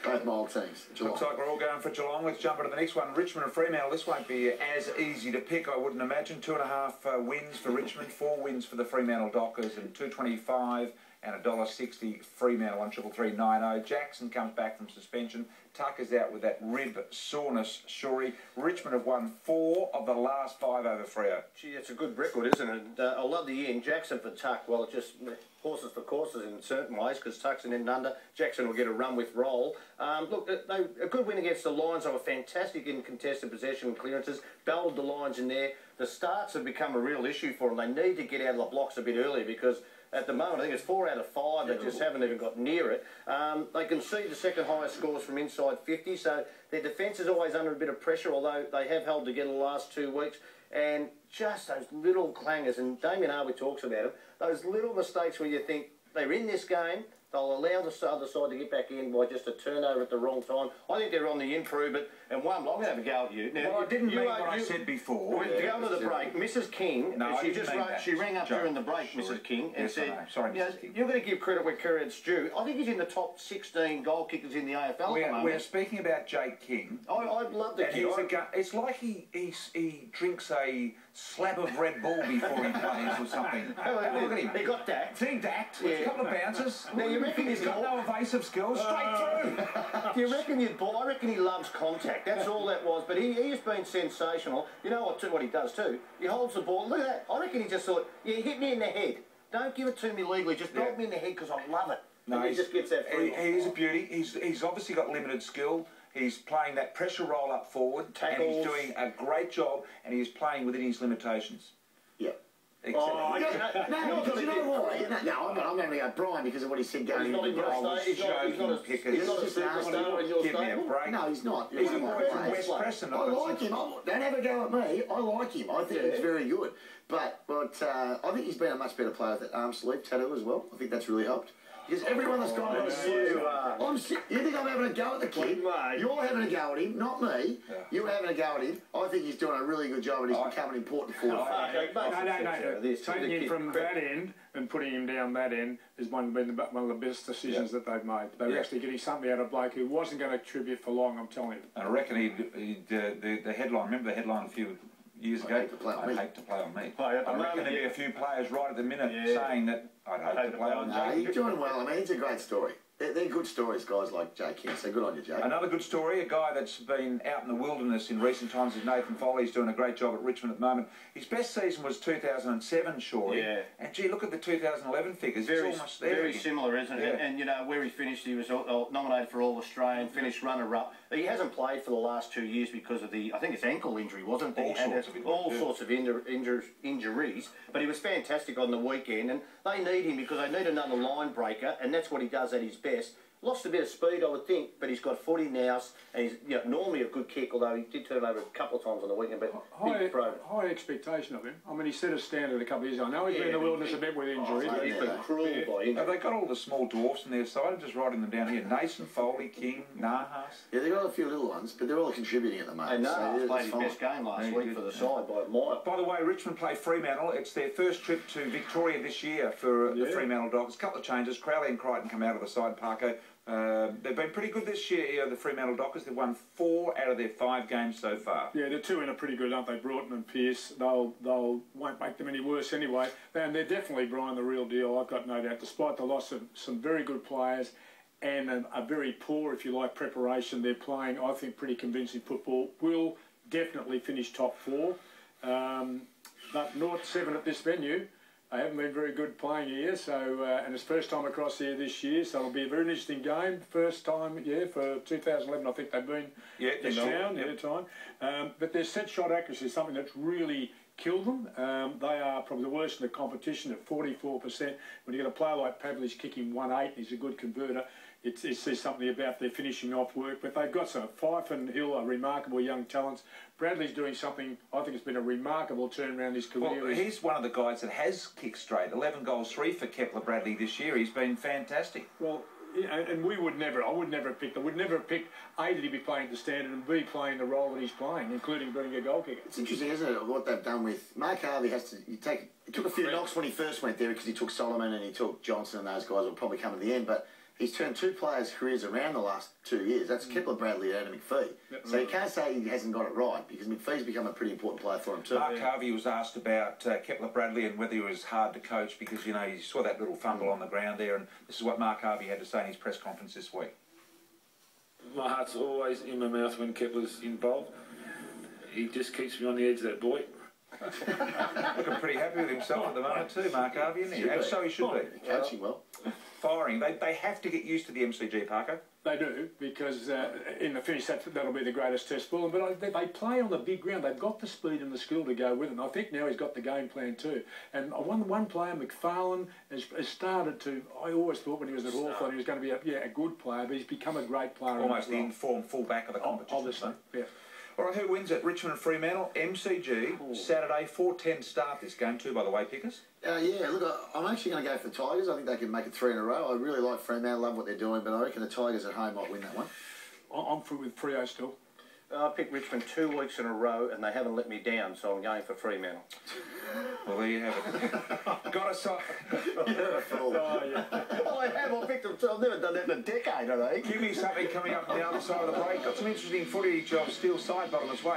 Both my old teams. Geelong. Looks like we're all going for Geelong. Let's jump into the next one. Richmond and Fremantle. This won't be as easy to pick, I wouldn't imagine. 2.5 wins for Richmond, 4 wins for the Fremantle Dockers, and $2.25 and $1.60 Fremantle 133990. Jackson comes back from suspension. Tucker's out with that rib soreness, Shorey. Richmond have won 4 of the last 5 over Freo. Gee, it's a good record, isn't it? I love the end. Jackson for Tuck. Well, it just horses for courses in certain ways, because Tuck's an end under. Jackson will get a run with roll. Look, a good win against the Lions. They were fantastic in contested possession and clearances. Battled the Lions in there. The starts have become a real issue for them. They need to get out of the blocks a bit earlier, because at the moment, I think it's 4 out of 5. They just haven't even got near it. They concede the second highest scores from inside 50, so their defence is always under a bit of pressure, although they have held together the last 2 weeks. And just those little clangers, and Damien Harvey talks about them, those little mistakes where you think they're in this game, they'll allow the other side to get back in by just a turnover at the wrong time. I think they're on the improve, and one, I'm going to have a go at you. Now, well, I didn't mean what I said before. To go to the break, Mrs. King, no, she rang up during the break, Mrs. King, and said, sorry, Mrs. King. You're going to give credit where credit's due. I think he's in the top 16 goal kickers in the AFL at the moment. We're speaking about Jake King. I'd love the King. It's like he drinks a slab of Red Bull before he plays or something. Look at him. He got dacked. He dacked. Yeah. A couple of bounces. Now, you reckon he's got no evasive skills? Straight through. You reckon I reckon he loves contact. That's all that was. But he has been sensational. You know what he does too? He holds the ball. Look at that. I reckon he just thought, yeah, hit me in the head. Don't give it to me legally. Just knock me in the head, because I love it. No, and he just gets that free. He is a beauty. He's obviously got limited skill. He's playing that pressure roll up forward. Tackles. And he's doing a great job, and he is playing within his limitations. Yeah. Exactly. No, because you know what? No, I'm going to go Brian because of what he said going into the goal. He's not a superstar in your Give me a break. No, he's not. He's a boy from West Preston. I like him. Don't have a go at me. I like him. I think he's very good. But I think he's been a much better player with that arm sleeve tattoo as well. I think that's really helped. Because everyone that's gone on you think I'm having a go at the kid? You're having a go at him, not me. Yeah. You're having a go at him. I think he's doing a really good job, and he's become an important forward. No. Taking him from that end and putting him down that end has been one of the best decisions that they've made. They were actually getting something out of Blake who wasn't going to contribute for long, I'm telling you. I reckon the headline, remember the headline a few years ago? I'd hate to play on me. I reckon there'll be a few players right at the minute saying that I'd hate to play on Jake. He's doing well. I mean, it's a great story. They're good stories, guys like Jake King, so good on you, Jake. Another good story, a guy that's been out in the wilderness in recent times is Nathan Foley. He's doing a great job at Richmond at the moment. His best season was 2007, Shorey. Yeah. And, gee, look at the 2011 figures. It's almost there. Very similar, isn't it? And, you know, where he finished, he was nominated for All-Australian, finished runner-up. He hasn't played for the last 2 years because of I think it's ankle injury, wasn't it? All sorts of injuries. But he was fantastic on the weekend, and they need him because they need another line breaker, and that's what he does at his best. Lost a bit of speed, I would think, but he's got footy now, and he's normally a good kick, although he did turn over a couple of times on the weekend, but high expectation of him. I mean, he set a standard a couple of years ago. I know he's been in the wilderness a bit with injuries. He's been cruel by injury. Have they got all the small dwarfs on their side? I'm just writing them down here. Nathan Foley, King, Nahas. Yeah, they've got a few little ones, but they're all contributing at the moment. And Nahas played his best game last week for the side by a mile. By the way, Richmond play Fremantle. It's their first trip to Victoria this year for the Fremantle Dogs. A couple of changes. Crowley and Crichton come out of the side, Parko. They've been pretty good this year, the Fremantle Dockers. They've won 4 out of their 5 games so far. Yeah, the 2 in are pretty good, aren't they? Broughton and Pearce. They'll won't make them any worse anyway. And they're definitely, Brian, the real deal. I've got no doubt. Despite the loss of some very good players and a very poor, if you like, preparation, they're playing, I think, pretty convincing football. Will definitely finish top 4. But 0-7 at this venue. They haven't been very good playing here, so and it's first time across here this year, so it'll be a very interesting game. First time, for 2011, I think they've been in town, but their set shot accuracy is something that's really killed them. They are probably the worst in the competition at 44%. When you get a player like Pavlich kicking 1.8, he's a good converter. It says something about their finishing off work, but they've got some. Fife and Hill are remarkable young talents. Bradley's doing something, I think it's been a remarkable turnaround in his career. Well, he's one of the guys that has kicked straight. 11 goals, 3 for Kepler Bradley this year. He's been fantastic. Well, and I would never have picked A, that he'd be playing the standard, and B, playing the role that he's playing, including being a goal kicker. It's interesting, isn't it, what they've done with Mark Harvey. He took a few knocks when he first went there because he took Solomon and he took Johnson, and those guys will probably come at the end, but he's turned 2 players' careers around the last 2 years. That's Kepler Bradley and Adam McPhee. So you can't say he hasn't got it right, because McPhee's become a pretty important player for him too. Mark Harvey was asked about Kepler Bradley and whether he was hard to coach, because, you know, you saw that little fumble on the ground there, and this is what Mark Harvey had to say in his press conference this week. My heart's always in my mouth when Kepler's involved. He just keeps me on the edge, that boy. Looking pretty happy with himself at the moment too, Mark Harvey, isn't he? And so he should be. Coaching well. Firing. They have to get used to the MCG, Parker. They do, because in the finish that'll be the greatest test for them. But they play on the big ground. They've got the speed and the skill to go with it. And I think now he's got the game plan too. And one player, McFarlane, has started to. I always thought when he was at Hawthorn he was going to be a good player, but he's become a great player. Almost the informed full-back of the competition. Obviously, yeah. All right, who wins it? Richmond and Fremantle, MCG, Saturday, 4:10 start this game too, by the way, Pickers. Yeah, look, I'm actually going to go for the Tigers. I think they can make it 3 in a row. I really like Fremantle, love what they're doing, but I reckon the Tigers at home might win that one. I'm through with Freo still. I picked Richmond 2 weeks in a row, and they haven't let me down, so I'm going for Fremantle. Well, there you have it. Got us off. You're a fool. I have. I picked them. I've never done that in a decade, I think. Give me something coming up on the other side of the break. Got some interesting footage of Steel Sidebottom as well.